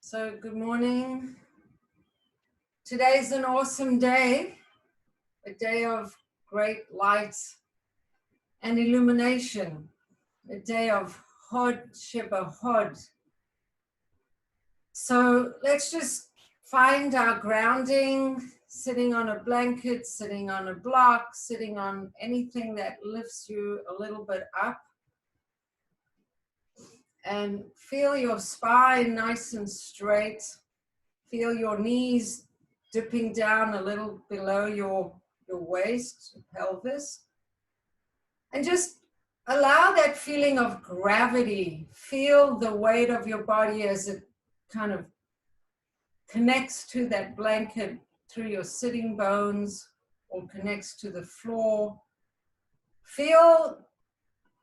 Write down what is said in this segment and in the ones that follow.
So good morning. Today's an awesome day, a day of great light and illumination, a day of Hod Sheba Hod. So let's just find our grounding, sitting on a blanket, sitting on a block, sitting on anything that lifts you a little bit up. And feel your spine nice and straight. Feel your knees dipping down a little below your waist, pelvis. And just allow that feeling of gravity. Feel the weight of your body as it kind of connects to that blanket through your sitting bones or connects to the floor. Feel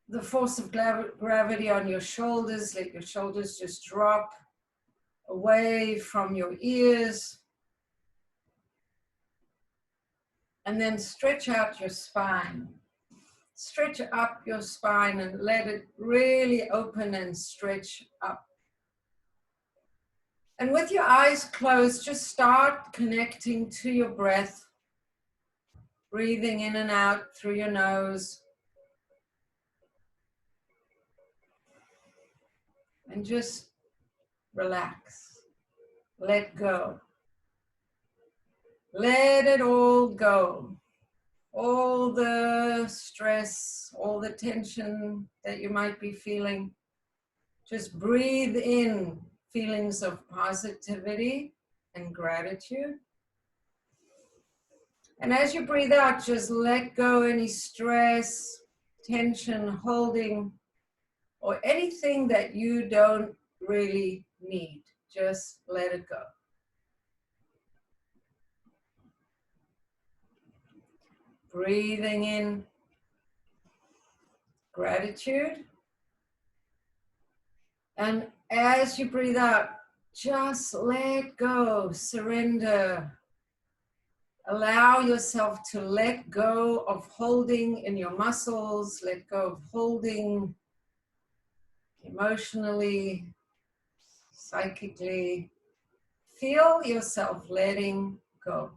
the force of gravity on your shoulders. Let your shoulders just drop away from your ears. And then stretch out your spine. Stretch up your spine and let it really open and stretch up. And with your eyes closed, just start connecting to your breath. Breathing in and out through your nose. And just relax. Let go. Let it all go. All the stress, all the tension that you might be feeling. Just breathe in feelings of positivity and gratitude. And as you breathe out, just let go any stress, tension, holding, or anything that you don't really need. Just let it go. Breathing in gratitude. And as you breathe out, just let go, surrender. Allow yourself to let go of holding in your muscles, let go of holding emotionally, psychically. Feel yourself letting go.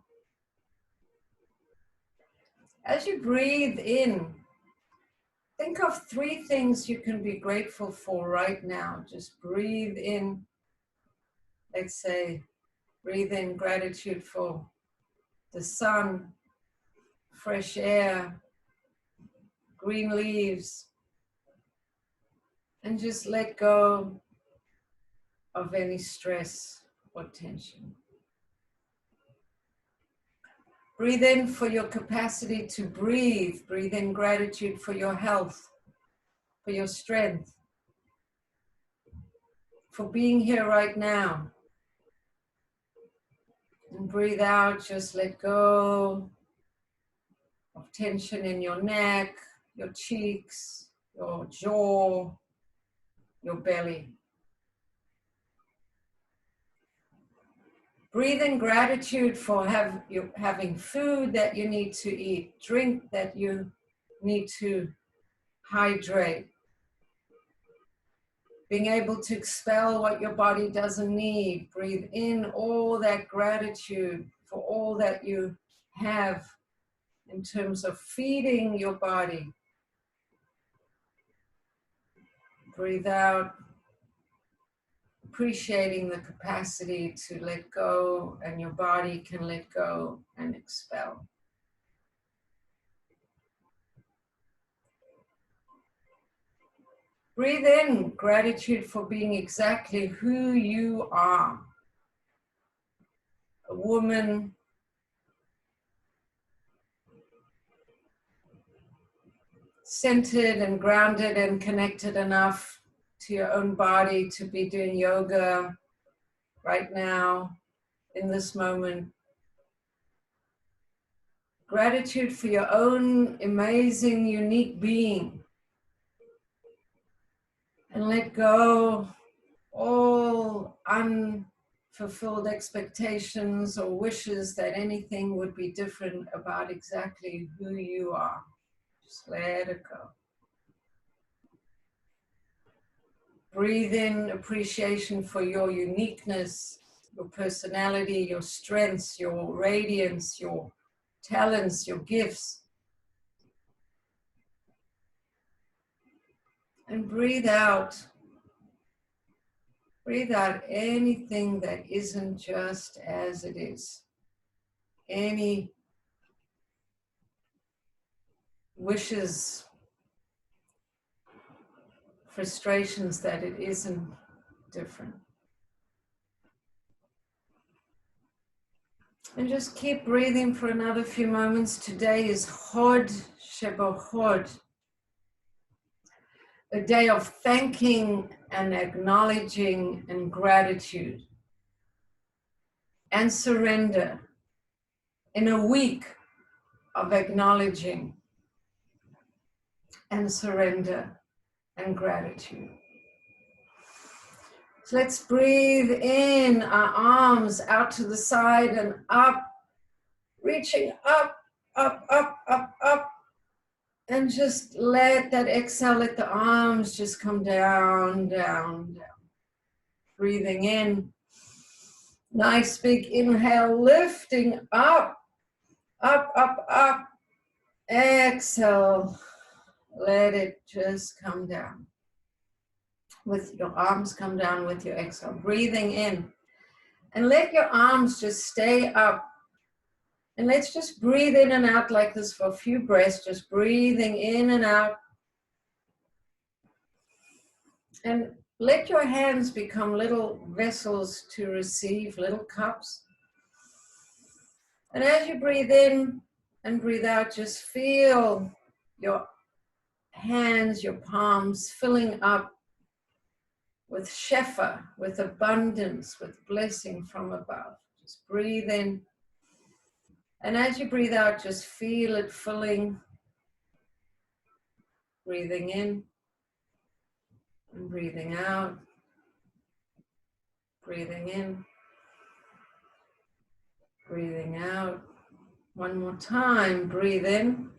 As you breathe in, think of 3 things you can be grateful for right now. Just breathe in. Let's say, breathe in gratitude for the sun, fresh air, green leaves, and just let go of any stress or tension. Breathe in for your capacity to breathe. Breathe in gratitude for your health, for your strength, for being here right now. And breathe out, just let go of tension in your neck, your cheeks, your jaw, your belly. Breathe in gratitude for having food that you need to eat, drink that you need to hydrate, being able to expel what your body doesn't need. Breathe in all that gratitude for all that you have in terms of feeding your body. Breathe out, appreciating the capacity to let go, and your body can let go and expel. Breathe in gratitude for being exactly who you are. A woman, centered and grounded and connected enough to your own body to be doing yoga right now, in this moment. Gratitude for your own amazing, unique being. And let go all unfulfilled expectations or wishes that anything would be different about exactly who you are. Just let it go. breathe in appreciation for your uniqueness, your personality, your strengths, your radiance, your talents, your gifts. And breathe out. Breathe out anything that isn't just as it is. Any wishes, frustrations that it isn't different. And just keep breathing for another few moments. Today is Hod Sheba Hod, a day of thanking and acknowledging and gratitude and surrender, in a week of acknowledging and surrender and gratitude. So let's breathe in, our arms out to the side and up, reaching up, up, up, up, up. And just let that exhale, let the arms just come down, down, down. Breathing in. Nice big inhale, lifting up, up, up, up. Exhale. Let it just come down. With your arms come down with your exhale. Breathing in. And let your arms just stay up. And let's just breathe in and out like this for a few breaths. Just breathing in and out. And let your hands become little vessels to receive, little cups. And as you breathe in and breathe out, just feel your hands, your palms filling up with shefa, with abundance, with blessing from above. Just breathe in. And as you breathe out, just feel it filling. Breathing in and breathing out. Breathing in. Breathing out. One more time. Breathe in.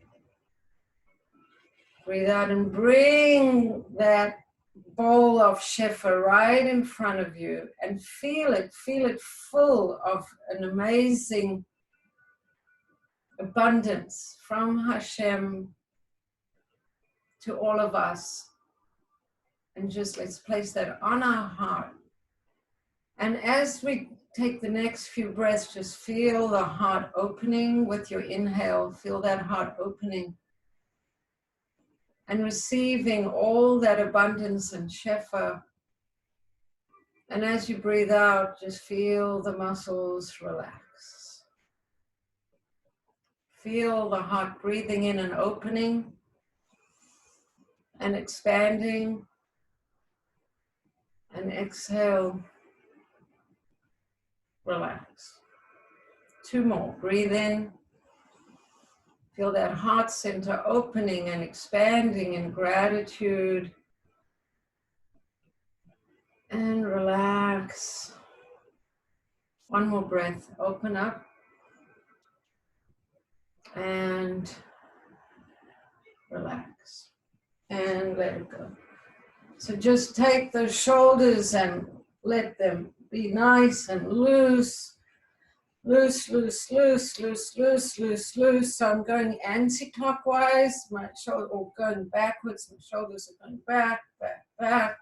Breathe out and bring that bowl of shefa right in front of you and feel it full of an amazing abundance from Hashem to all of us. And just let's place that on our heart. And as we take the next few breaths, just feel the heart opening with your inhale. Feel that heart opening and receiving all that abundance and shefa. And as you breathe out, just feel the muscles relax. Feel the heart breathing in and opening and expanding. And exhale, relax. Two more. Breathe in. Feel that heart center opening and expanding in gratitude. And relax. One more breath. Open up. And relax. And let it go. So just take the shoulders and let them be nice and loose. Loose, loose, loose, loose, loose, loose, loose. So I'm going anti-clockwise, my shoulder, or going backwards. My shoulders are going back, back, back,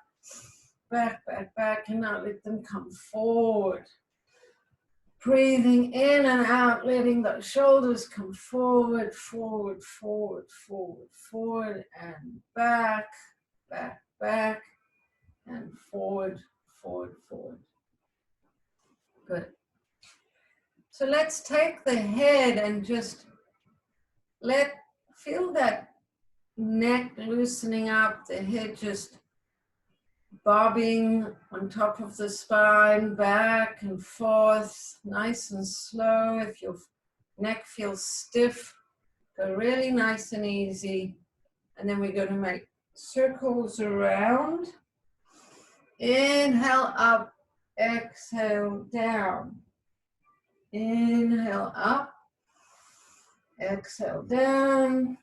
back, back, back. And now let them come forward. Breathing in and out, letting the shoulders come forward, forward, forward, forward, forward, and back, back, back, and forward, forward, forward. Good. So let's take the head and just feel that neck loosening up, the head just bobbing on top of the spine, back and forth, nice and slow. If your neck feels stiff, go really nice and easy. And then we're going to make circles around. Inhale up, exhale down. Inhale up, exhale down.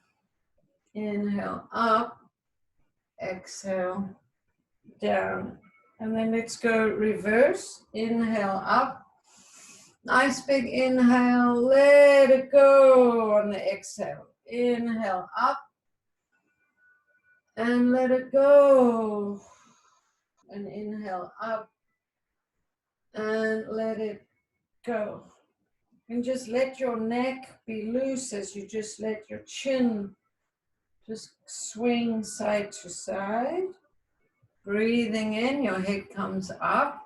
Inhale up, exhale down. And then let's go reverse. Inhale up. Nice big inhale. Let it go on the exhale. Inhale up. And let it go. And inhale up. And let it go. And just let your neck be loose as you just let your chin just swing side to side. Breathing in, your head comes up.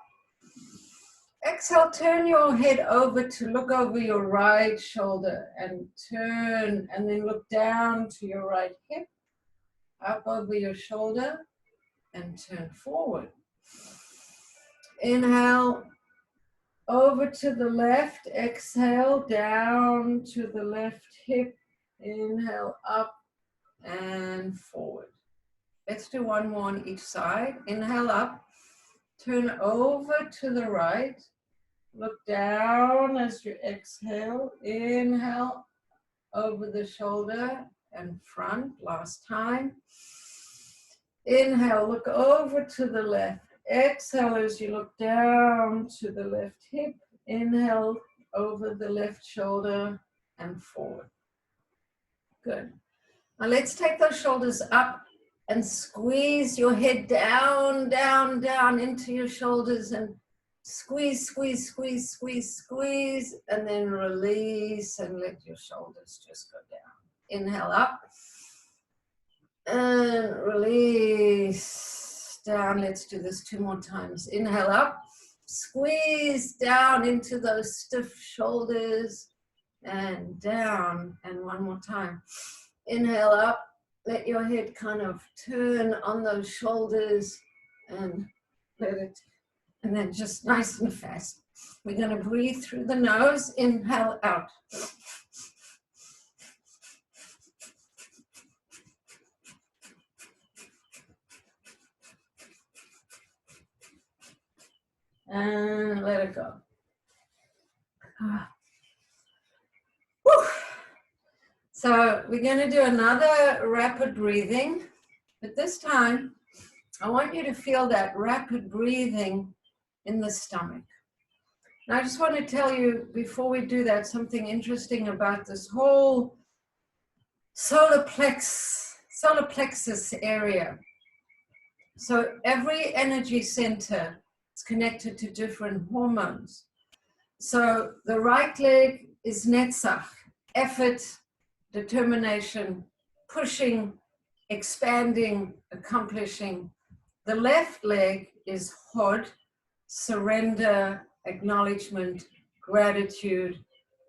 Exhale, turn your head over to look over your right shoulder and turn, and then look down to your right hip, up over your shoulder and turn forward. Inhale, over to the left, exhale, down to the left hip, inhale, up and forward. Let's do one more on each side. Inhale up, turn over to the right, look down as you exhale, inhale, over the shoulder and front, last time. Inhale, look over to the left. Exhale as you look down to the left hip. Inhale over the left shoulder and forward. Good. Now let's take those shoulders up and squeeze your head down, down, down into your shoulders and squeeze, squeeze, squeeze, squeeze, squeeze, and then release and let your shoulders just go down. Inhale up and release. Down. Let's do this 2 more times. Inhale up, squeeze down into those stiff shoulders and down. And 1 more time. Inhale up, let your head kind of turn on those shoulders and let it, and then just nice and fast. We're going to breathe through the nose. Inhale out. And let it go. Whew. So we're going to do another rapid breathing, but this time I want you to feel that rapid breathing in the stomach. And I just want to tell you before we do that something interesting about this whole solar plexus area. So every energy center connected to different hormones. So the right leg is netzach, effort, determination, pushing, expanding, accomplishing. The left leg is hod, surrender, acknowledgement, gratitude,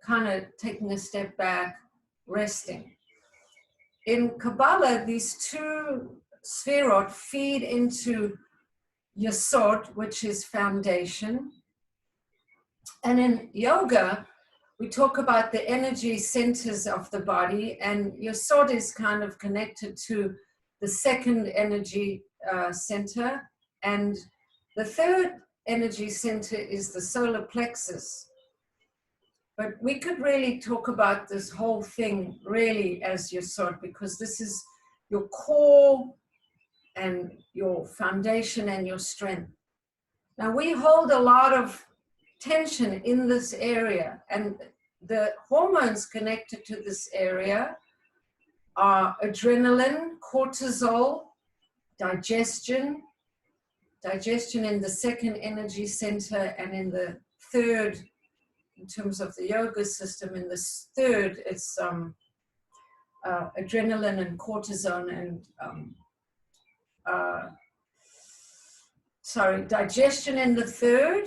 kind of taking a step back, resting. In Kabbalah, these 2 Sfirot feed into Yesod, which is foundation. And in yoga, we talk about the energy centers of the body, and Yesod is kind of connected to the second energy center, and the third energy center is the solar plexus. But we could really talk about this whole thing really as Yesod, because this is your core and your foundation and your strength. Now we hold a lot of tension in this area, and the hormones connected to this area are adrenaline, cortisol, digestion in the second energy center, and in the third, in terms of the yoga system, in the third it's adrenaline and cortisol and digestion in the third,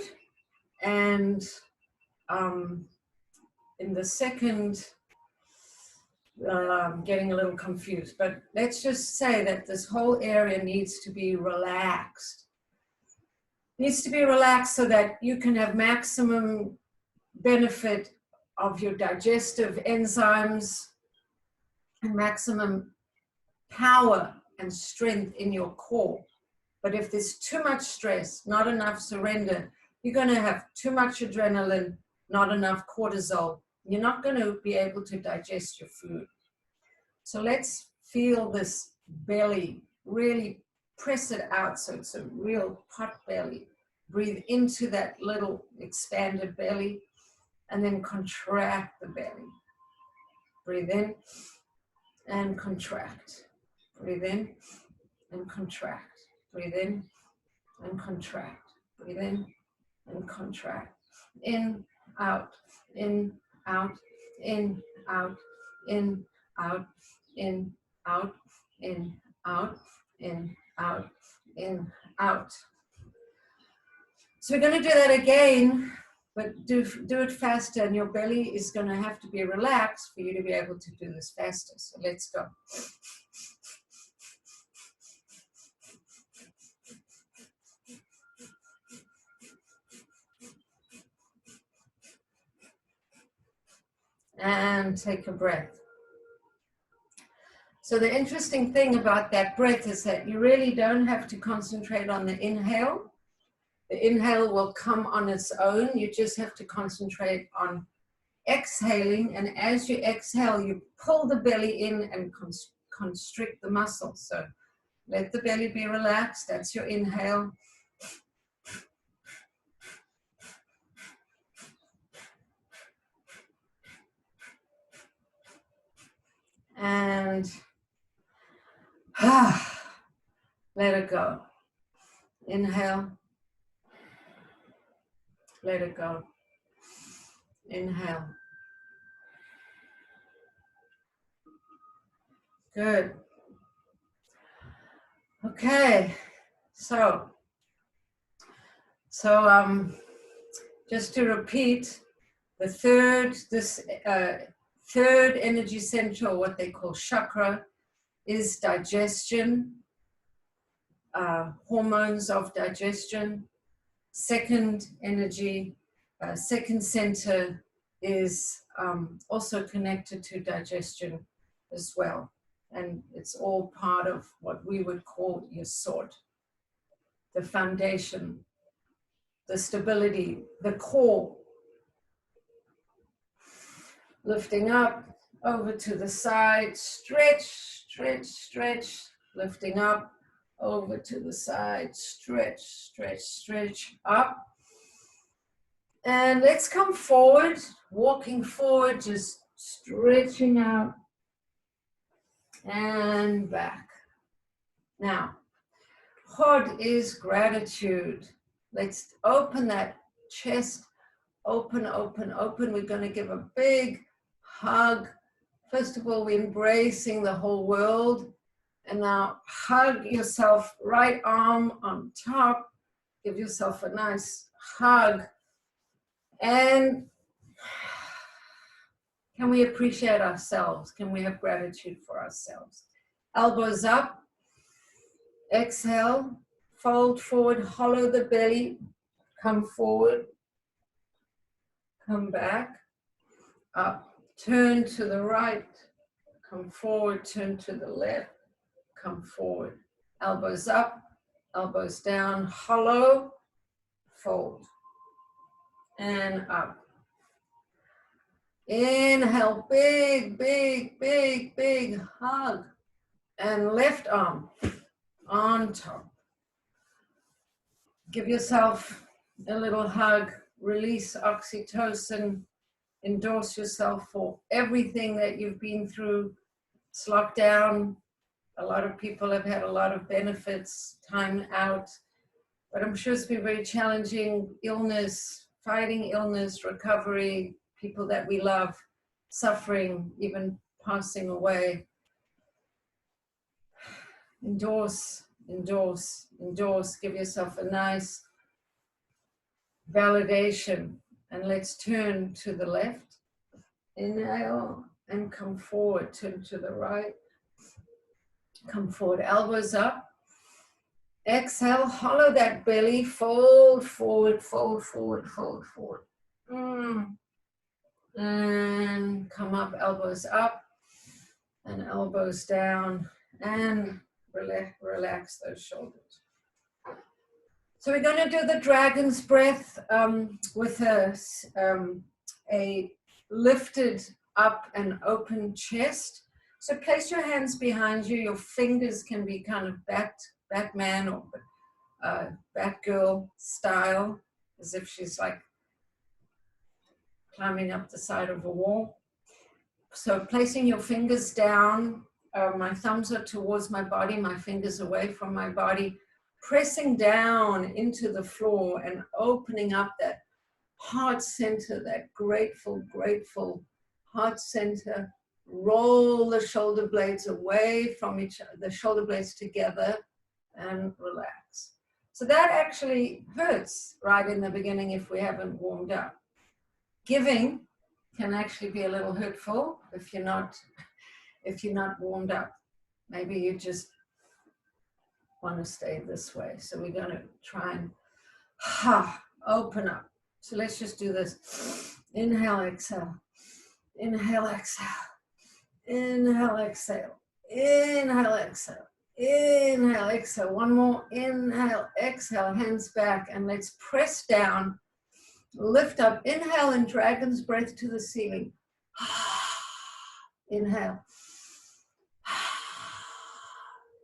and in the second, I'm getting a little confused, but let's just say that this whole area needs to be relaxed. Needs to be relaxed so that you can have maximum benefit of your digestive enzymes and maximum power and strength in your core. But if there's too much stress, not enough surrender, you're going to have too much adrenaline, not enough cortisol. You're not going to be able to digest your food. So let's feel this belly really press it out so it's a real pot belly. Breathe into that little expanded belly and then contract the belly. Breathe in and contract. Breathe in and contract. Breathe in and contract. Breathe in and contract. In, out, in, out, in, out, in, out, in, out, in, out, in, out, in, out. So we're going to do that again, but do it faster, and your belly is going to have to be relaxed for you to be able to do this faster. So let's go. And take a breath. So the interesting thing about that breath is that you really don't have to concentrate on the inhale. The inhale will come on its own. You just have to concentrate on exhaling. And as you exhale, you pull the belly in and constrict the muscles. So let the belly be relaxed. That's your inhale. And let it go. Inhale. Let it go. Inhale. Good. Okay. So just to repeat, the third energy center, or what they call chakra, is digestion, hormones of digestion. Second center is also connected to digestion as well. And it's all part of what we would call yesod, the foundation, the stability, the core. Lifting up, over to the side, stretch, stretch, stretch. Lifting up, over to the side, stretch, stretch, stretch, up. And let's come forward, walking forward, just stretching out and back. Now, Hod is gratitude. Let's open that chest, open, open, open. We're going to give a big hug. First of all, we're embracing the whole world. And now hug yourself, right arm on top. Give yourself a nice hug. And can we appreciate ourselves? Can we have gratitude for ourselves? Elbows up. Exhale. Fold forward. Hollow the belly. Come forward. Come back. Up. Turn to the right. Come forward. Turn to the left. Come forward. Elbows up. Elbows down. Hollow. Fold. And up. Inhale, big, big, big, big hug. And left arm on top. Give yourself a little hug. Release oxytocin. Endorse yourself for everything that you've been through. It's lockdown. A lot of people have had a lot of benefits, time out. But I'm sure it's been very challenging. Illness, fighting illness, recovery, people that we love, suffering, even passing away. Endorse, endorse, endorse. Give yourself a nice validation. And let's turn to the left. Inhale and come forward. Turn to the right. Come forward. Elbows up. Exhale. Hollow that belly. Fold forward, fold forward, fold forward. And come up, elbows up and elbows down, and relax those shoulders. So we're going to do the dragon's breath with a lifted up and open chest. So place your hands behind you. Your fingers can be kind of backed Batman or Batgirl style, as if she's like climbing up the side of a wall. So placing your fingers down, my thumbs are towards my body, my fingers away from my body, pressing down into the floor and opening up that heart center, that grateful, grateful heart center. Roll the shoulder blades away from each other, the shoulder blades together, and relax. So that actually hurts right in the beginning if we haven't warmed up. Giving can actually be a little hurtful if you're not warmed up. Maybe you just want to stay this way. So we're going to try and open up. So let's just do this. Inhale, exhale. Inhale, exhale. Inhale, exhale. Inhale, exhale. Inhale, exhale. One more. Inhale, exhale. Hands back. And let's press down. Lift up. Inhale in dragon's breath to the ceiling. Inhale.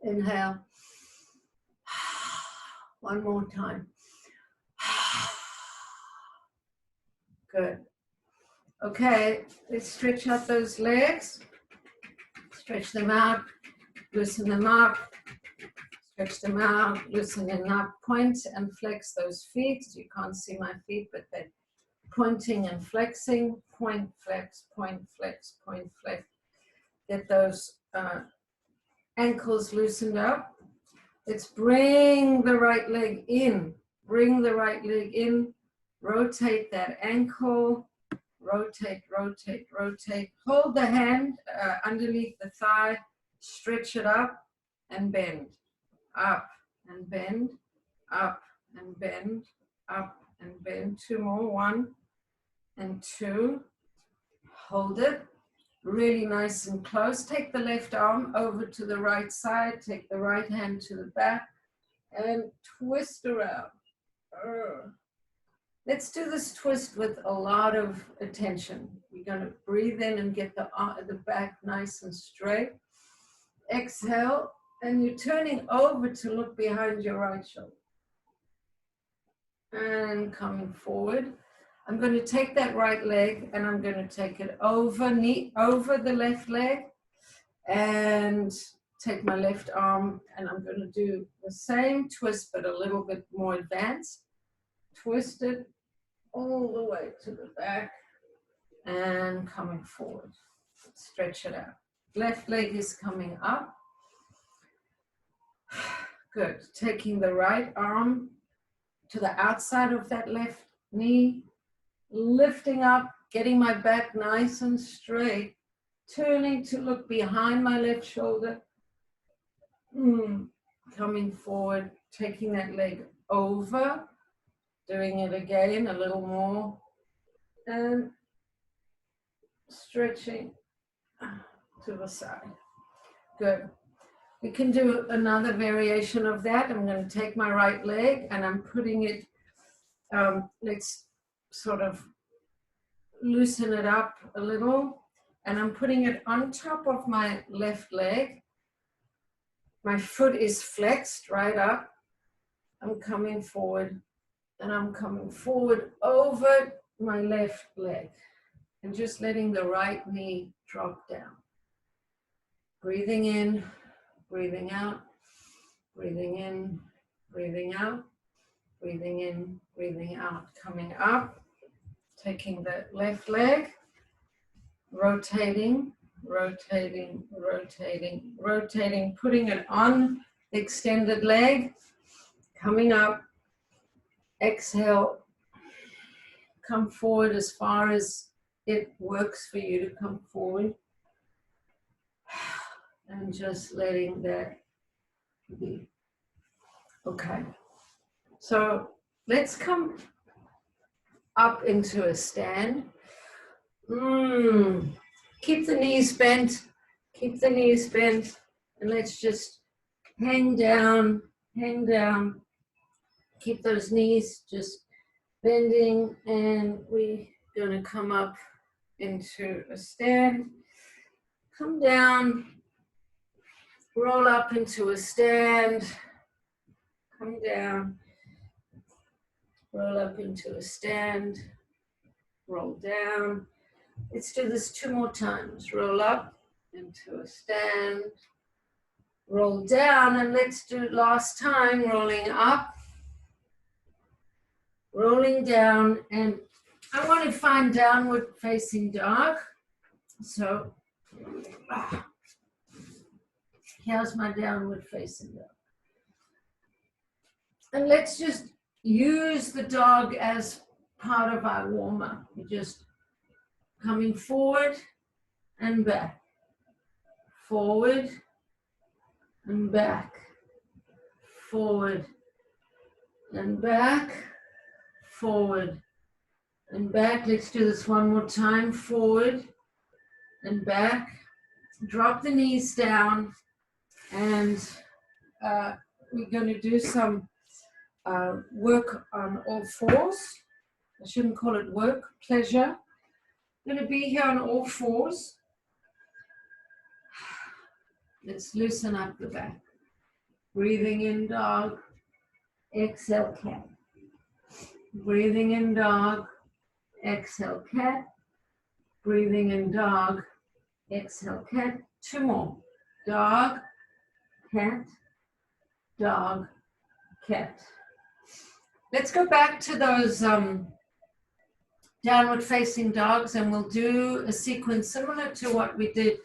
Inhale. One more time. Good. Okay, let's stretch out those legs. Stretch them out, loosen them up, stretch them out, loosen them up. Point and flex those feet. You can't see my feet, but they're pointing and flexing. Point, flex, point, flex, point, flex. Get those ankles loosened up. Let's bring the right leg in. Bring the right leg in. Rotate that ankle. Rotate, rotate, rotate. Hold the hand underneath the thigh. Stretch it up and bend. Up and bend. Up and bend. Up and bend. Two more. 1 and 2. Hold it. Really nice and close. Take the left arm over to the right side. Take the right hand to the back and twist around. Let's do this twist with a lot of attention. You're going to breathe in and get the back nice and straight. Exhale, and you're turning over to look behind your right shoulder. And coming forward. I'm going to take that right leg and I'm going to take it over the left leg and take my left arm and I'm going to do the same twist but a little bit more advanced. Twist it all the way to the back and coming forward. Stretch it out. Left leg is coming up. Good. Taking the right arm to the outside of that left knee. Lifting up, getting my back nice and straight, turning to look behind my left shoulder, coming forward, taking that leg over, doing it again a little more, and stretching to the side. Good. We can do another variation of that. I'm going to take my right leg and I'm putting it, let's sort of loosen it up a little, and I'm putting it on top of my left leg. My foot is flexed right up. I'm coming forward, and I'm coming forward over my left leg, and just letting the right knee drop down. Breathing in, breathing out, breathing in, breathing out, breathing in, breathing out. Coming up. Taking the left leg, rotating, rotating, rotating, rotating, putting it on the extended leg, coming up, exhale, come forward as far as it works for you to come forward, and just letting that be. Okay, so let's come up into a stand. Keep the knees bent, keep the knees bent, and let's just hang down, keep those knees just bending, and we're gonna come up into a stand, come down, roll up into a stand, come down, roll up into a stand, roll down. Let's do this 2 more times. Roll up into a stand, roll down, and let's do it last time, rolling up, rolling down, and I want to find downward facing dog. So here's my downward facing dog. And let's just use the dog as part of our warm-up. We're just coming forward and back, forward and back, forward and back, forward and back. Let's do this 1 more time. Forward and back. Drop the knees down, and we're going to do some work on all fours. I shouldn't call it work, pleasure. I'm going to be here on all fours. Let's loosen up the back. Breathing in dog, exhale cat. Breathing in dog, exhale cat. Breathing in dog, exhale cat. 2 more. Dog, cat, dog, cat. Let's go back to those downward facing dogs, and we'll do a sequence similar to what we did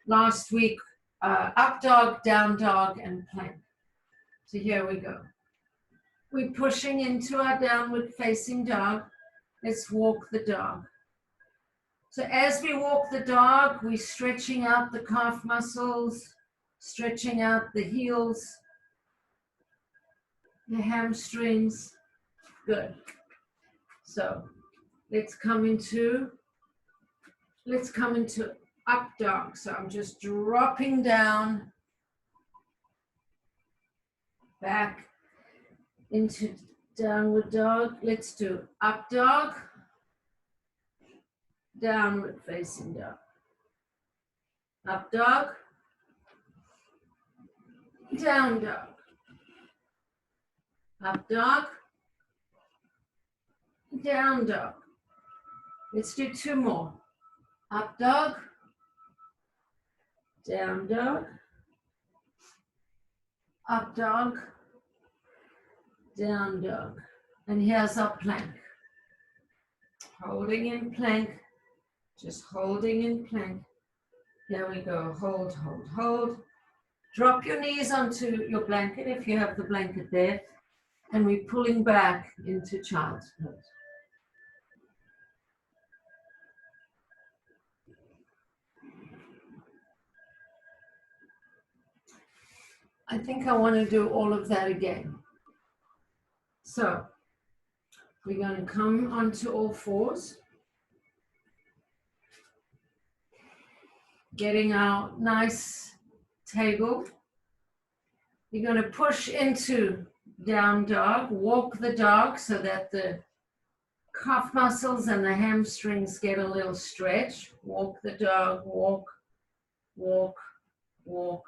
last week. Up dog, down dog, and plank. So here we go. We're pushing into our downward facing dog. Let's walk the dog. So as we walk the dog, we're stretching out the calf muscles, stretching out the heels, the hamstrings. Good. So let's come into up dog. So I'm just dropping down, back into downward dog. Let's do up dog, downward facing dog. Up dog, down dog. Up dog, down dog. Let's do 2 more. Up dog, down dog, up dog, down dog. And here's our plank. Holding in plank, just holding in plank. Here we go, hold, hold, hold. Drop your knees onto your blanket if you have the blanket there. And we're pulling back into child's pose. I think I want to do all of that again. So we're going to come onto all fours, getting our nice table. You're going to push into down dog, walk the dog so that the calf muscles and the hamstrings get a little stretch. Walk the dog, walk, walk, walk,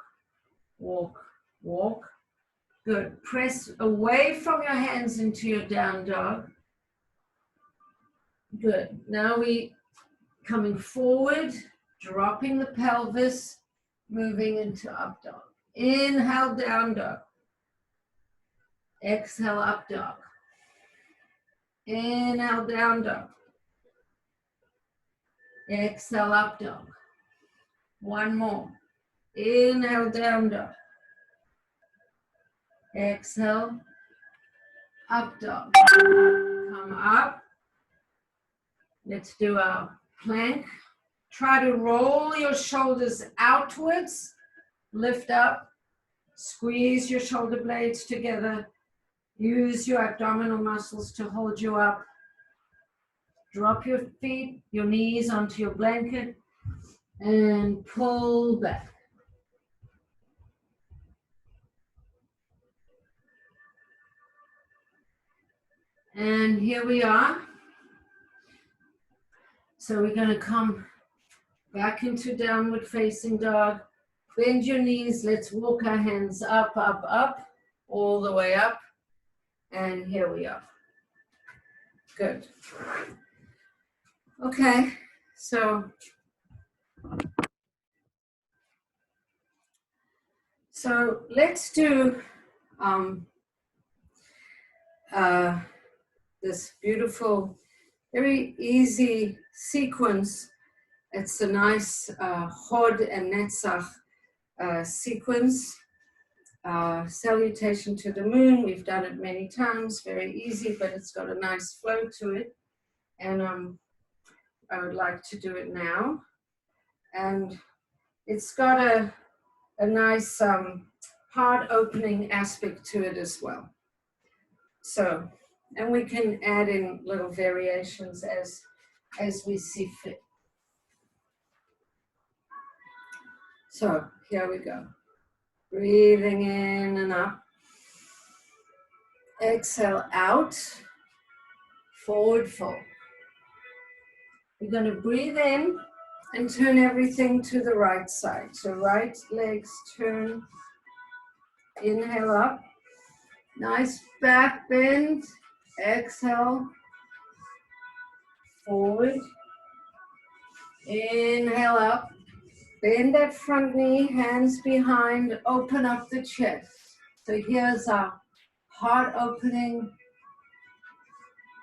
walk, walk. Good. Press away from your hands into your down dog. Good. Now we coming forward, dropping the pelvis, moving into up dog. Inhale, down dog. Exhale, up dog. Inhale, down dog. Exhale, up dog. 1 more. Inhale, down dog. Exhale, up dog. Come up. Let's do our plank. Try to roll your shoulders outwards. Lift up. Squeeze your shoulder blades together. Use your abdominal muscles to hold you up. Drop your feet, your knees onto your blanket, and pull back. And here we are. So we're going to come back into downward facing dog. Bend your knees. Let's walk our hands up, up, up, all the way up. And here we are. Good. Okay, so let's do this beautiful, very easy sequence. It's a nice Hod and Netzach sequence. Salutation to the moon. We've done it many times. Very easy, but it's got a nice flow to it. And I would like to do it now. And it's got a nice heart opening aspect to it as well. So, and we can add in little variations as we see fit. So here we go. Breathing in and up. Exhale out. Forward fold. You're going to breathe in and turn everything to the right side. So right legs turn. Inhale up. Nice back bend. Exhale. Forward. Inhale up. Bend that front knee, hands behind, open up the chest. So here's our heart opening.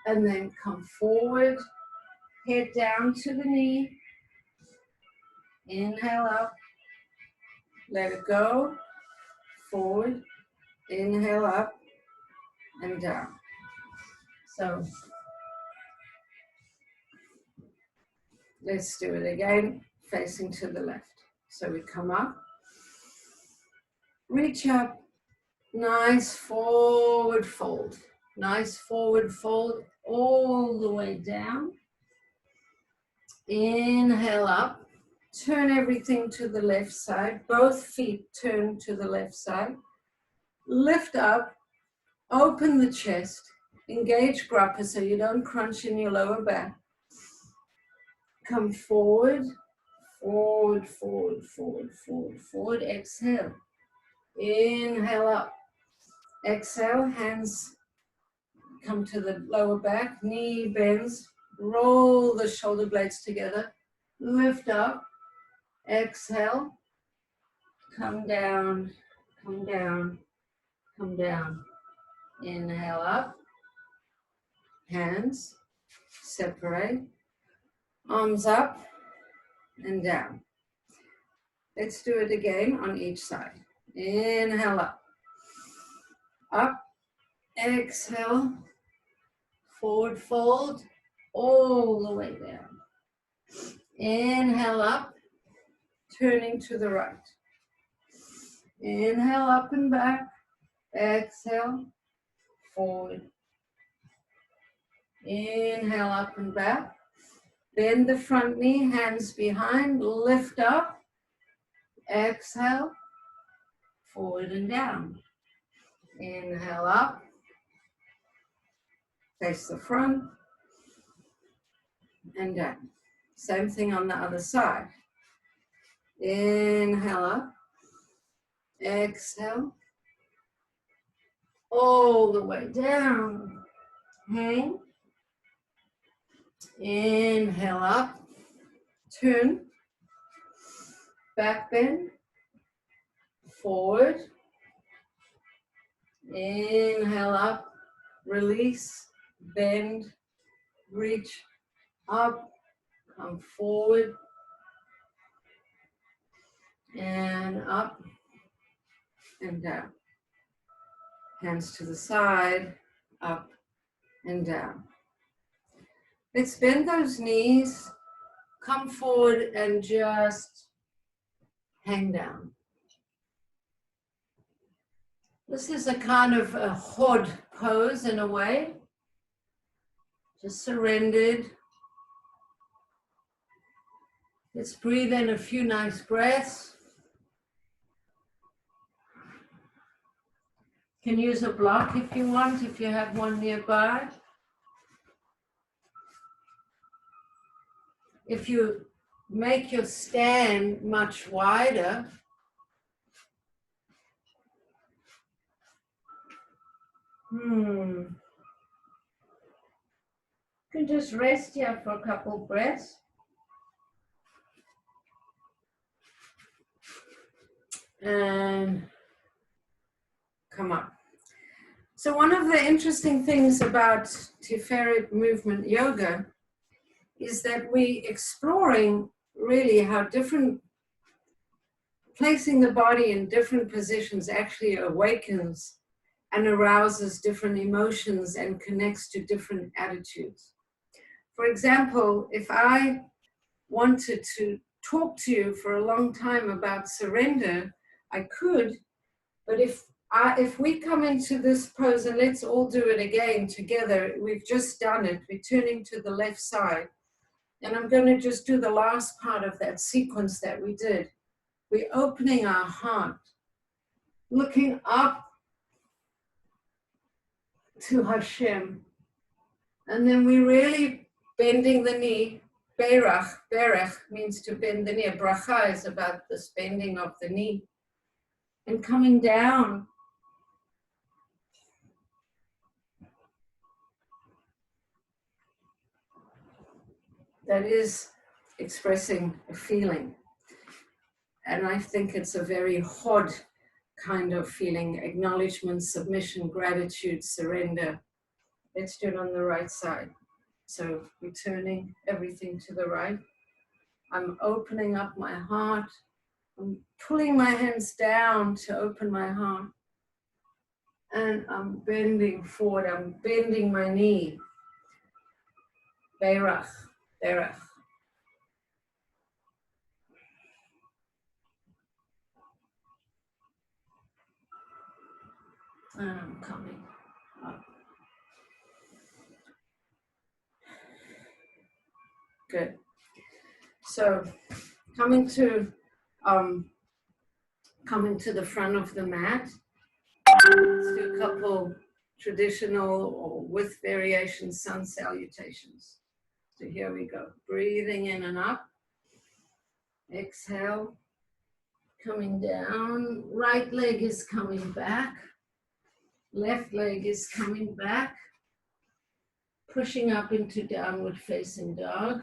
And then come forward, head down to the knee. Inhale up, let it go. Forward, inhale up and down. So let's do it again, facing to the left. So we come up, reach up, nice forward fold. Nice forward fold all the way down. Inhale up, turn everything to the left side. Both feet turn to the left side. Lift up, open the chest, engage grappa so you don't crunch in your lower back. Come forward, forward, forward, forward, forward, forward. Exhale. Inhale up. Exhale, hands come to the lower back, knee bends, roll the shoulder blades together, lift up, exhale, come down, come down, come down. Inhale up, hands separate, arms up and down. Let's do it again on each side. Inhale up, up, exhale, forward fold, all the way down. Inhale up, turning to the right. Inhale up and back, exhale, forward. Inhale up and back. Bend the front knee, hands behind, lift up, exhale, forward and down. Inhale up, face the front, and down. Same thing on the other side. Inhale up, exhale, all the way down. Hang. Inhale up, turn, back bend, forward. Inhale up, release, bend, reach up, come forward, and up and down. Hands to the side, up and down. Let's bend those knees, come forward and just hang down. This is a kind of a Hod pose in a way. Just surrendered. Let's breathe in a few nice breaths. You can use a block if you want, if you have one nearby. If you make your stand much wider, You can just rest here for a couple breaths. And come up. So one of the interesting things about Tiferet movement yoga is that we exploring really how different placing the body in different positions actually awakens and arouses different emotions and connects to different attitudes. For example, if I wanted to talk to you for a long time about surrender, I could, but if we come into this pose, and let's all do it again together, we've just done it, we're turning to the left side, and I'm going to just do the last part of that sequence that we did. We're opening our heart, looking up to Hashem, and then we're really bending the knee. Berach means to bend the knee. Bracha is about this bending of the knee. And coming down. That is expressing a feeling. And I think it's a very Hod kind of feeling: acknowledgement, submission, gratitude, surrender. Let's do it on the right side. So we're turning everything to the right. I'm opening up my heart. I'm pulling my hands down to open my heart. And I'm bending forward. I'm bending my knee. Berach. And I'm coming up. Good. So coming to the front of the mat. Let's do a couple traditional or with variation sun salutations. So here we go. Breathing in and up. Exhale. Coming down. Right leg is coming back. Left leg is coming back. Pushing up into downward facing dog.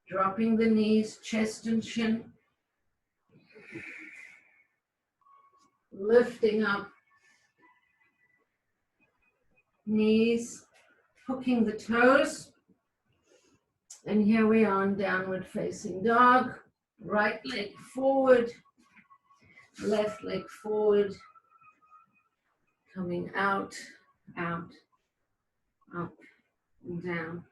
Dropping the knees, chest and chin. Lifting up. Knees. Hooking the toes. And here we are in downward facing dog. Right leg forward. Left leg forward. Coming out, up, and down.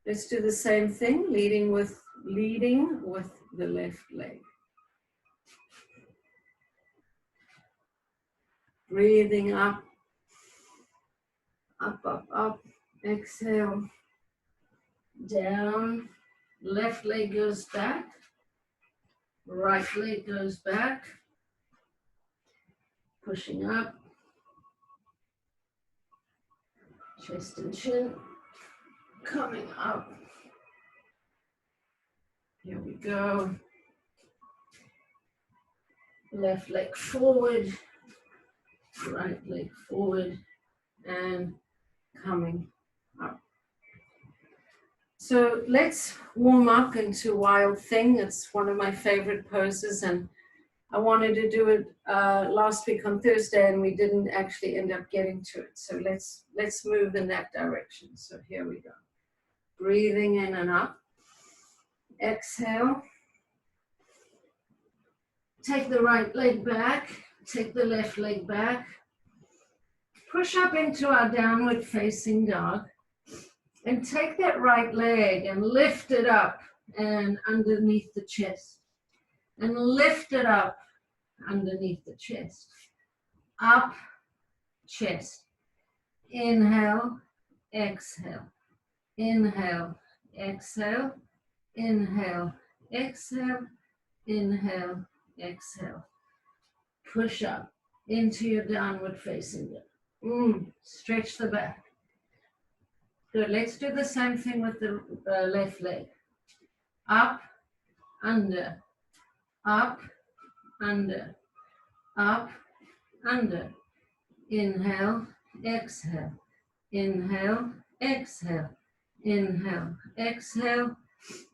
Let's do the same thing, leading with the left leg. Breathing up, up. Exhale, down. Left leg goes back. Right leg goes back. Pushing up. Chest and chin. Coming up. Here we go. Left leg forward. Right leg forward. And coming up. So let's warm up into Wild Thing. It's one of my favorite poses, and I wanted to do it last week on Thursday, and we didn't actually end up getting to it. So let's move in that direction. So here we go. Breathing in and up. Exhale. Take the right leg back. Take the left leg back. Push up into our downward facing dog. And take that right leg and lift it up and underneath the chest. And lift it up underneath the chest. Up, chest. Inhale, exhale. Inhale, exhale. Inhale, exhale. Inhale, exhale. Push up into your downward facing dog. Stretch the back. Good. Let's do the same thing with the left leg. Up, under, up, under, up, under. Inhale, exhale, inhale, exhale, inhale, exhale,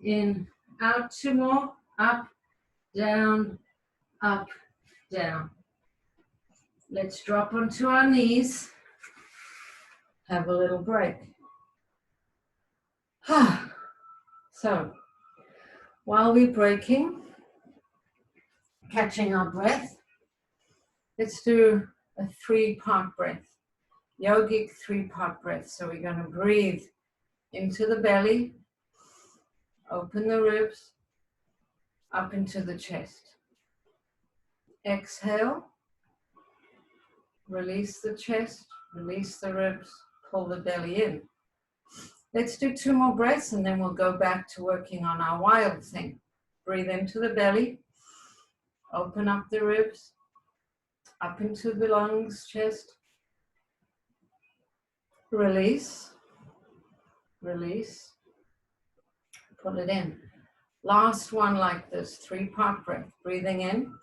in, out, 2 more, up, down, up, down. Let's drop onto our knees, have a little break. So, while we're breaking, catching our breath, let's do a 3-part breath, yogic 3-part breath. So we're going to breathe into the belly, open the ribs, up into the chest. Exhale, release the chest, release the ribs, pull the belly in. Let's do 2 more breaths and then we'll go back to working on our wild thing. Breathe into the belly, open up the ribs, up into the lungs, chest. Release, release, pull it in. Last one like this, 3-part breath. Breathing in,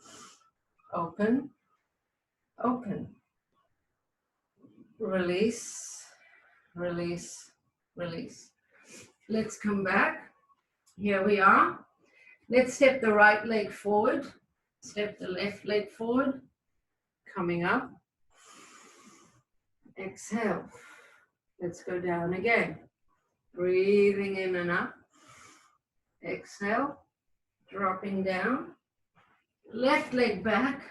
open, open. Release, release, release. Let's come back. Here we are. Let's step the right leg forward. Step the left leg forward. Coming up. Exhale. Let's go down again. Breathing in and up. Exhale. Dropping down. Left leg back.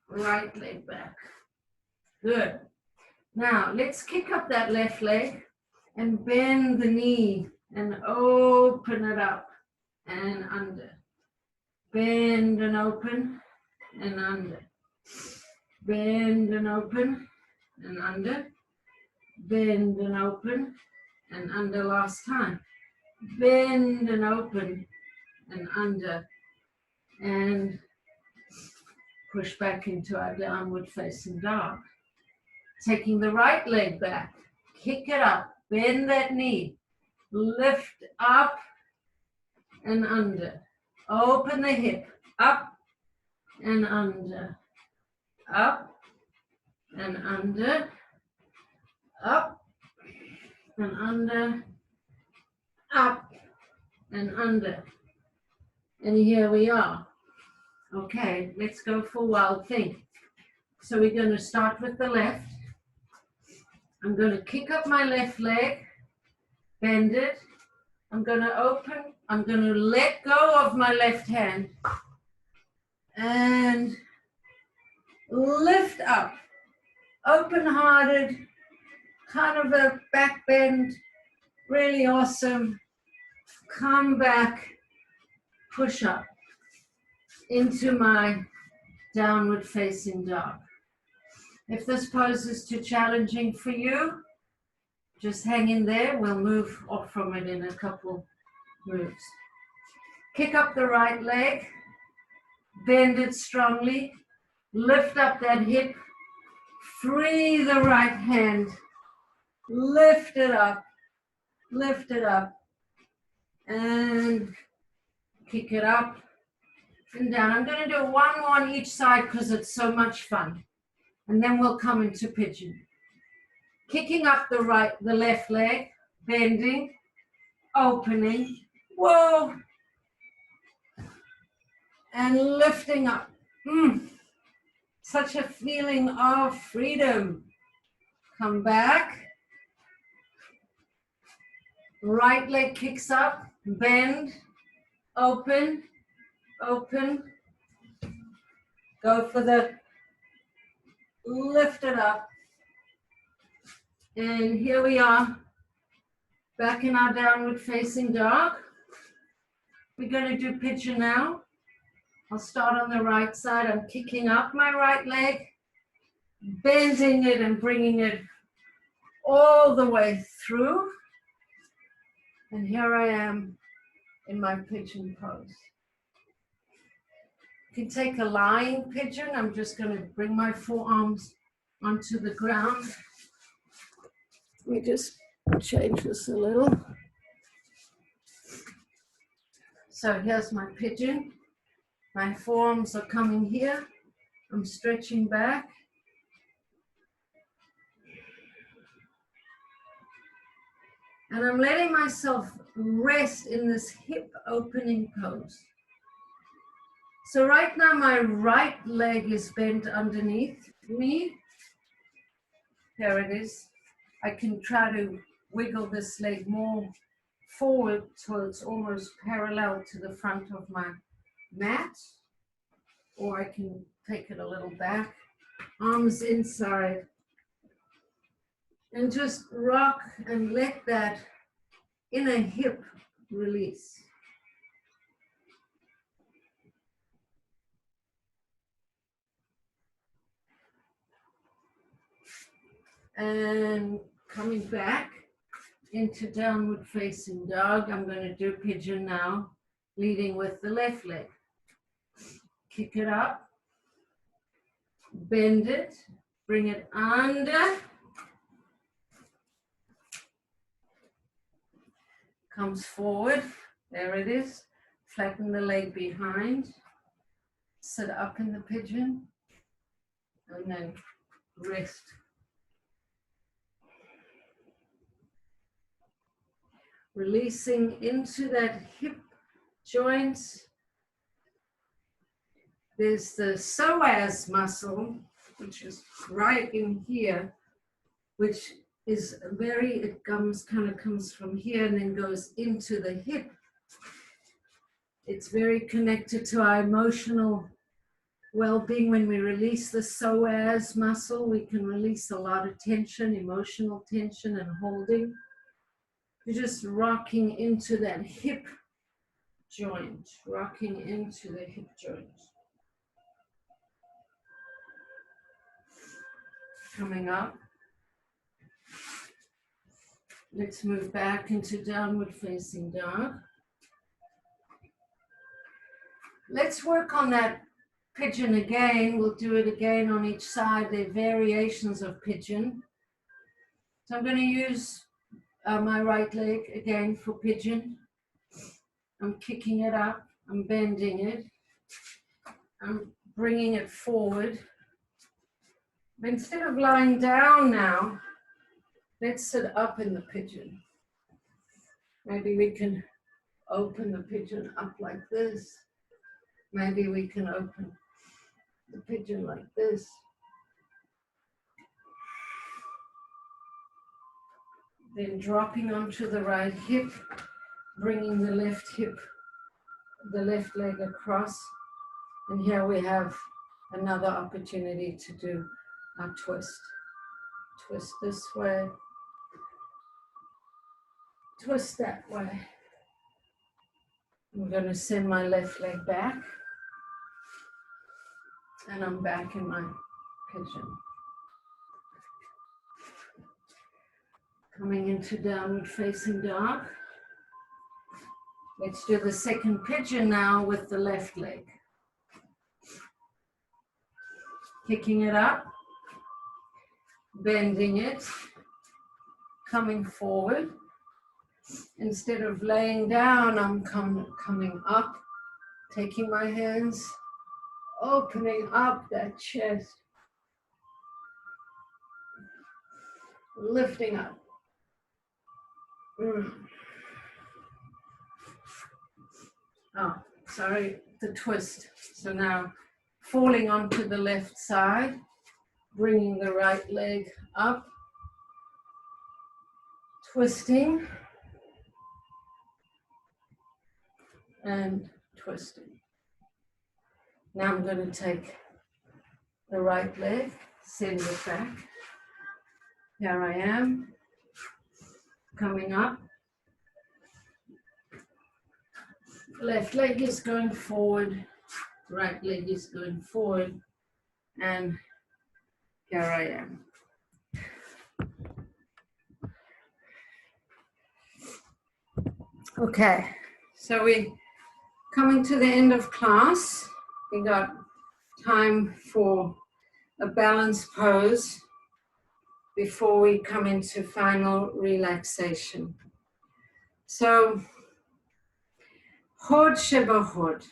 Right leg back. Good. Now, let's kick up that left leg and bend the knee and open it up and under. Bend and open and under. Bend and open and under. Bend and open and under last time. Bend and open and under. And push back into our downward facing dog. Taking the right leg back, kick it up, bend that knee, lift up and under. Open the hip, up and under, up and under, up and under, up and under. And here we are. Okay, let's go for wild thing. So we're going to start with the left. I'm going to kick up my left leg, bend it. I'm going to open. I'm going to let go of my left hand and lift up. Open-hearted, kind of a back bend, really awesome. Come back, push up into my downward facing dog. If this pose is too challenging for you, just hang in there. We'll move off from it in a couple moves. Kick up the right leg, bend it strongly, lift up that hip, free the right hand, lift it up, and kick it up and down. I'm going to do 1 more on each side because it's so much fun. And then we'll come into pigeon. Kicking up the left leg, bending, opening, whoa, and lifting up. Such a feeling of freedom. Come back. Right leg kicks up, bend, open, open. Go for the lift it up. And here we are, back in our downward facing dog. We're going to do pigeon now. I'll start on the right side. I'm kicking up my right leg, bending it and bringing it all the way through. And here I am in my pigeon pose. You can take a lying pigeon. I'm just going to bring my forearms onto the ground. Let me just change this a little. So here's my pigeon. My forearms are coming here. I'm stretching back. And I'm letting myself rest in this hip opening pose. So right now my right leg is bent underneath me. There it is. I can try to wiggle this leg more forward till it's almost parallel to the front of my mat. Or I can take it a little back. Arms inside. And just rock and let that inner hip release. And coming back into downward facing dog. I'm going to do pigeon now, leading with the left leg. Kick it up, bend it, bring it under, comes forward, there it is, flatten the leg behind, sit up in the pigeon, and then rest. Releasing into that hip joint. There's the psoas muscle, which is right in here, which is it kind of comes from here and then goes into the hip. It's very connected to our emotional well-being. When we release the psoas muscle, we can release a lot of tension, emotional tension and holding. You're just rocking into that hip joint, rocking into the hip joint. Coming up. Let's move back into downward facing dog. Let's work on that pigeon again. We'll do it again on each side. They're variations of pigeon. So I'm going to use my right leg again for pigeon. I'm kicking it up. I'm bending it. I'm bringing it forward. But instead of lying down now, let's sit up in the pigeon. Maybe we can open the pigeon up like this. Maybe we can open the pigeon like this. Then dropping onto the right hip, bringing the left hip, the left leg across. And here we have another opportunity to do a twist. Twist this way. Twist that way. I'm going to send my left leg back. And I'm back in my pigeon. Coming into downward facing dog. Let's do the second pigeon now with the left leg. Kicking it up. Bending it. Coming forward. Instead of laying down, I'm coming up. Taking my hands. Opening up that chest. Lifting up. Oh, sorry, the twist. So now falling onto the left side, bringing the right leg up, twisting, and twisting. Now I'm going to take the right leg, send it back. Here I am, coming up. Left leg is going forward, right leg is going forward, and here I am. Okay, so we're coming to the end of class. We got time for a balance pose before we come into final relaxation. So, Hod Sheba Hod,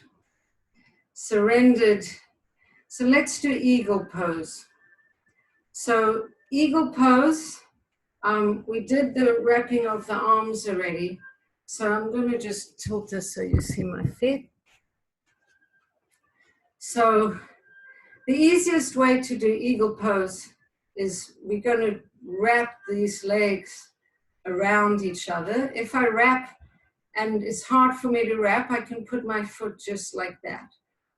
surrendered. So let's do eagle pose. So eagle pose, We did the wrapping of the arms already. So I'm going to just tilt this so you see my feet. So the easiest way to do eagle pose is we're going to wrap these legs around each other. If I wrap and it's hard for me to wrap, I can put my foot just like that.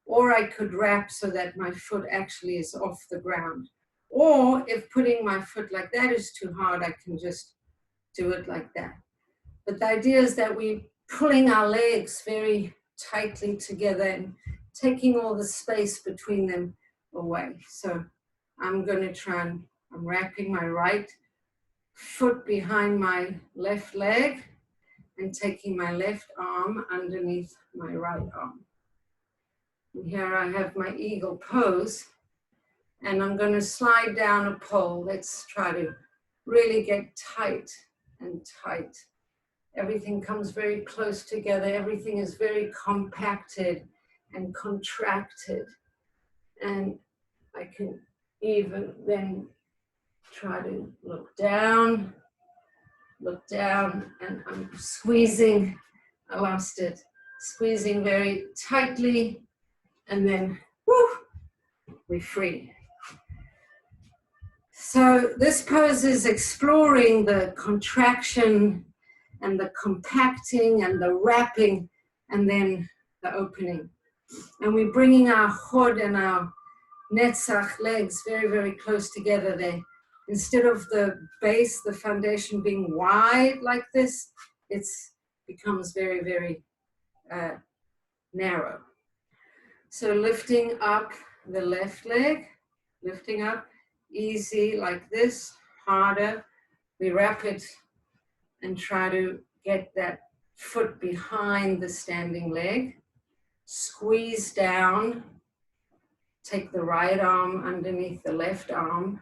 Or I could wrap so that my foot actually is off the ground. Or if putting my foot like that is too hard, I can just do it like that. But the idea is that we're pulling our legs very tightly together and taking all the space between them away. So I'm going to try and I'm wrapping my right foot behind my left leg and taking my left arm underneath my right arm. And here I have my eagle pose, and I'm going to slide down a pole. Let's try to really get tight and tight. Everything comes very close together. Everything is very compacted and contracted. And I can even then try to look down, and I'm squeezing. I lost it. Squeezing very tightly, and then whoo, we're free. So this pose is exploring the contraction and the compacting and the wrapping and then the opening. And we're bringing our hood and our netzach legs very, very close together there. Instead of the base, the foundation being wide like this, it becomes very, very narrow. So lifting up the left leg, lifting up, easy like this, harder. We wrap it and try to get that foot behind the standing leg. Squeeze down, take the right arm underneath the left arm,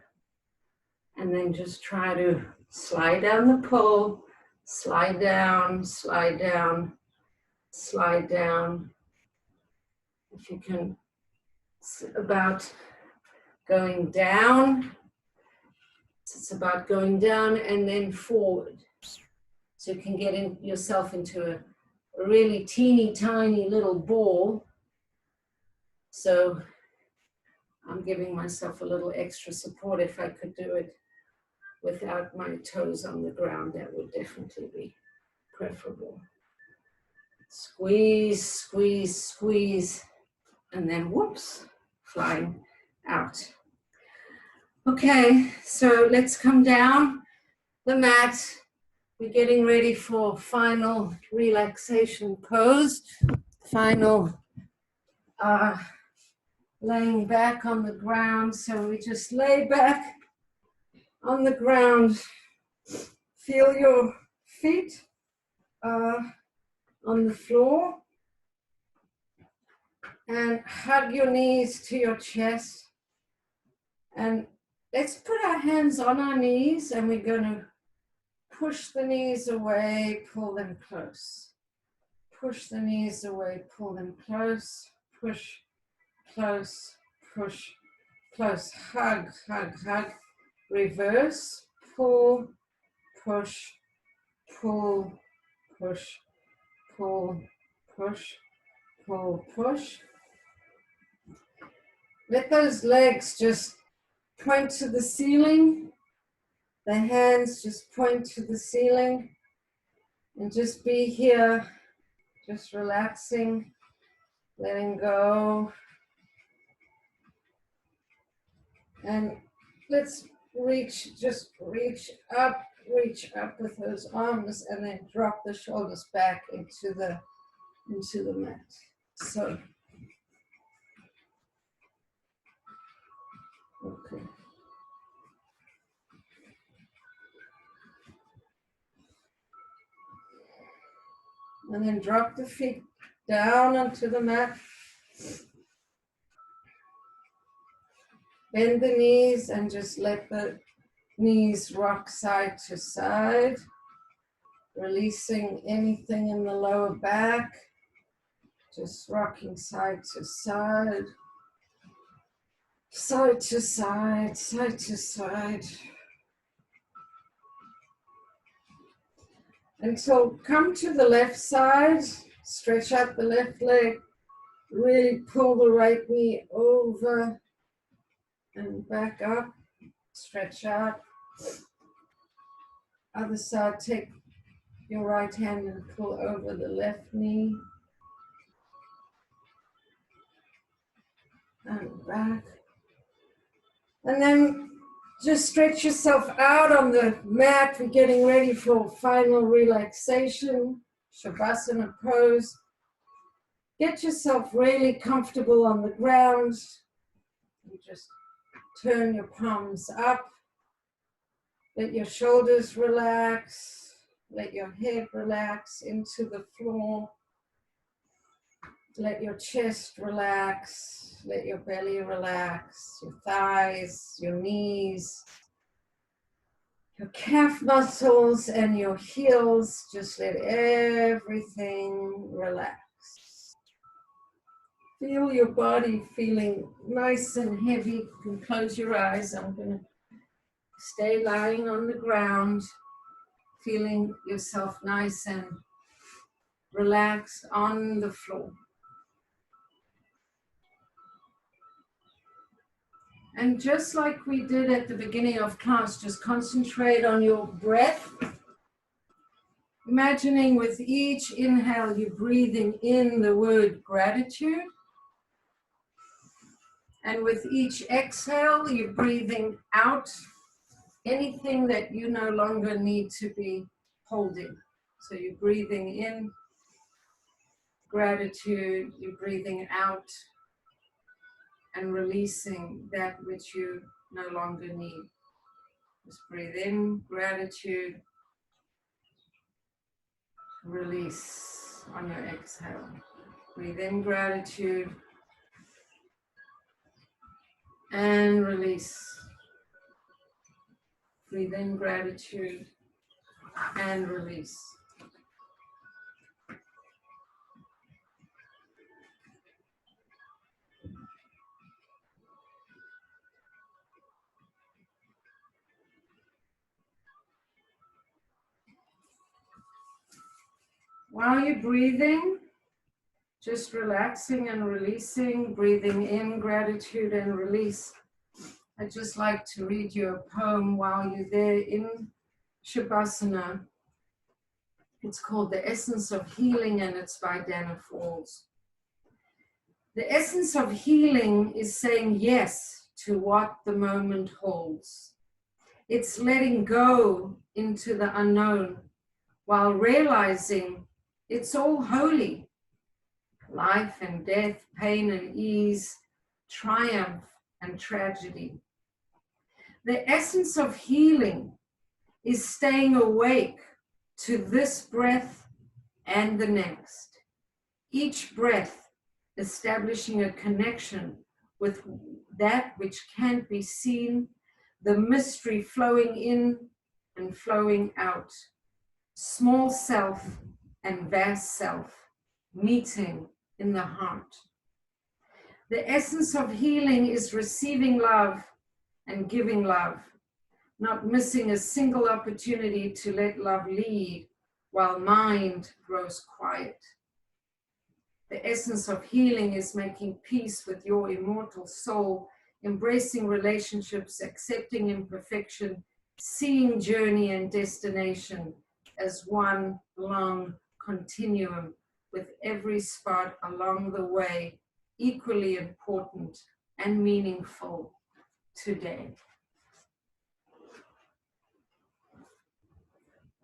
and then just try to slide down the pole, slide down, slide down, slide down. If you can, it's about going down. It's about going down and then forward. So you can get yourself into a really teeny tiny little ball. So I'm giving myself a little extra support. If I could do it without my toes on the ground, that would definitely be preferable. Squeeze, squeeze, squeeze, and then whoops, flying out. Okay, so let's come down the mat. We're getting ready for final relaxation pose. Final laying back on the ground. So we just lay back on the ground. Feel your feet on the floor. And hug your knees to your chest. And let's put our hands on our knees, and we're going to push the knees away, pull them close. Push the knees away, pull them close. Push, close, push, close. Hug, hug, hug. Reverse, pull, push, pull, push, pull, push, pull, push. Let those legs just point to the ceiling. The hands just point to the ceiling. And just be here, just relaxing, letting go. And let's just reach up with those arms, and then drop the shoulders back into the mat. So, okay. And then drop the feet down onto the mat. Bend the knees and just let the knees rock side to side, releasing anything in the lower back, just rocking side to side, side to side, side to side. And so come to the left side, stretch out the left leg, really pull the right knee over and back up, stretch out. Other side, take your right hand and pull over the left knee and back. And then just stretch yourself out on the mat. We're getting ready for final relaxation, Savasana Pose. Get yourself really comfortable on the ground. You just turn your palms up. Let your shoulders relax. Let your head relax into the floor. Let your chest relax. Let your belly relax. Your thighs, your knees, your calf muscles and your heels. Just let everything relax. Feel your body feeling nice and heavy. You can close your eyes. I'm going to stay lying on the ground, feeling yourself nice and relaxed on the floor. And just like we did at the beginning of class, just concentrate on your breath. Imagining with each inhale, you're breathing in the word gratitude. And with each exhale, you're breathing out anything that you no longer need to be holding. So you're breathing in gratitude, you're breathing out and releasing that which you no longer need. Just breathe in gratitude, release on your exhale. Breathe in gratitude and release. Breathe in gratitude and release. While you're breathing, just relaxing and releasing, breathing in gratitude and release. I'd just like to read you a poem while you're there in Shavasana. It's called The Essence of Healing and it's by Dana Falls. The essence of healing is saying yes to what the moment holds. It's letting go into the unknown while realizing it's all holy. Life and death, pain and ease, triumph and tragedy. The essence of healing is staying awake to this breath and the next. Each breath establishing a connection with that which can't be seen, the mystery flowing in and flowing out. Small self and vast self meeting in the heart. The essence of healing is receiving love and giving love, not missing a single opportunity to let love lead while mind grows quiet. The essence of healing is making peace with your immortal soul, embracing relationships, accepting imperfection, seeing journey and destination as one long continuum, with every spot along the way equally important and meaningful today.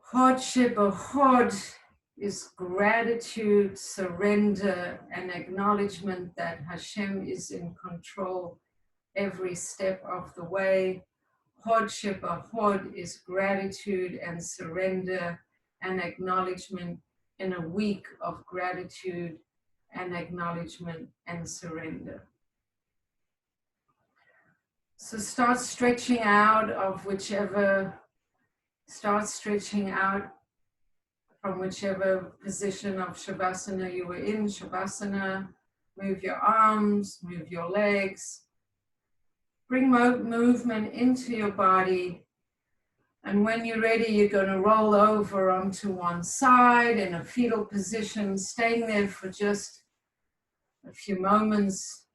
Hod Shebahod is gratitude, surrender, and acknowledgement that Hashem is in control every step of the way. Hod Shebahod is gratitude and surrender and acknowledgement in a week of gratitude and acknowledgement and surrender. So start stretching out from whichever position of Shavasana you were in. Shavasana, move your arms, move your legs. Bring movement into your body. And when you're ready, you're going to roll over onto one side in a fetal position, staying there for just a few moments,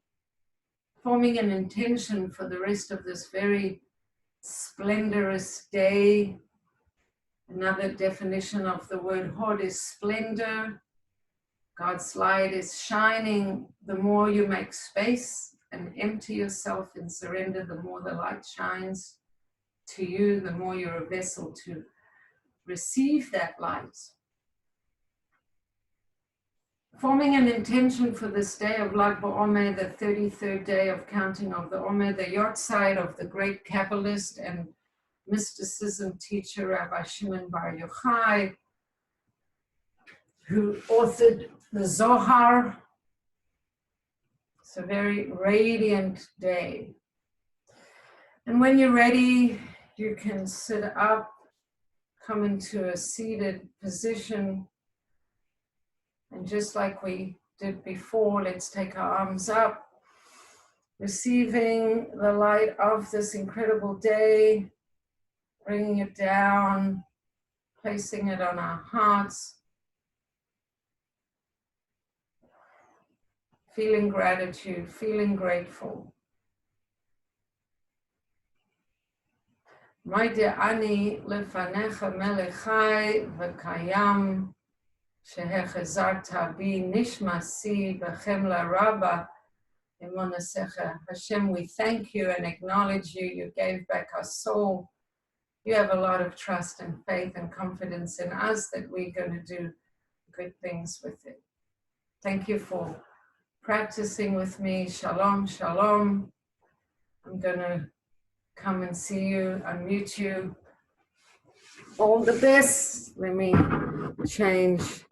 forming an intention for the rest of this very splendorous day. Another definition of the word Hod is splendor. God's light is shining. The more you make space and empty yourself in surrender, the more the light shines to you, the more you're a vessel to receive that light. Forming an intention for this day of Lag BaOmer, the 33rd day of counting of the Omer, the Yortzeit of the great Kabbalist and mysticism teacher Rabbi Shimon Bar Yochai, who authored the Zohar. It's a very radiant day. And when you're ready, you can sit up, come into a seated position. And just like we did before, let's take our arms up, receiving the light of this incredible day, bringing it down, placing it on our hearts, feeling gratitude, feeling grateful. Maide ani lefanecha melechai v'kayam shehechazarta bi nishmasi b'chemla rabba imonasecha. Hashem, we thank you and acknowledge you. You gave back our soul. You have a lot of trust and faith and confidence in us that we're going to do good things with it. Thank you for practicing with me. Shalom, shalom. I'm going to come and see you, unmute you. All the best. Let me change